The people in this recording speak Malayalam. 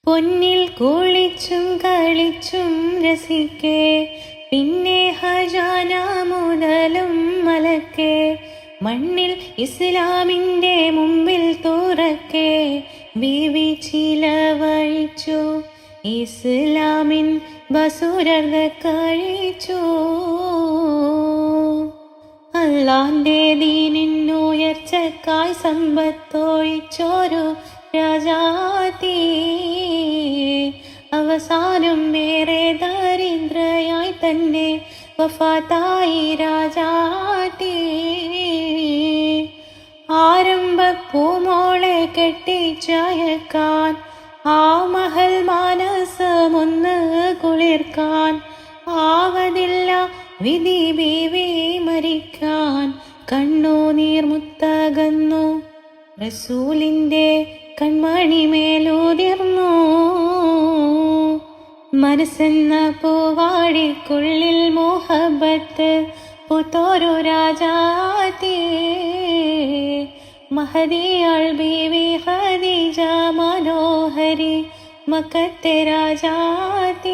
പൊന്നിൽ കുളിച്ചും കളിച്ചും രസിക്കേ, പിന്നെ ഹജാന മുതലും മലക്കേ, മണ്ണിൽ ഇസ്ലാമിൻ്റെ മുമ്പിൽ തുറക്കേ, ബീവി ചിലവഴിച്ചു ഇസ്ലാമിൻ ബസുരർഗ കഴിച്ചു. അല്ലാന്റെ ദീനിന്നുയർച്ചക്കായി സമ്പത്തൊഴിച്ചൊരു രാജാത്തി, അവസാനം വേറെ ദരിദ്രയായി തന്നെ വഫാത്തായി രാജാത്തി. ആരംഭപ്പൂമോളെ കെട്ടിച്ചയക്കാൻ, ആ മഹൽ മാനസമൊന്ന് കുളിർക്കാൻ, ആവതില്ല വിധി ബീവി മരിക്കാൻ. കണ്ണുനീർ മുത്തകന്നു റസൂലിൻ്റെ കൺമണിമേലുതിർന്നു. മനസ്സെന്ന പൂവാടിക്കുള്ളിൽ മുഹബത്ത് പൂത്തോരു രാജാത്തി, മഹദിയാൾ ബീവി ഖദീജ മനോഹരി മക്കത്തെ രാജാത്തി.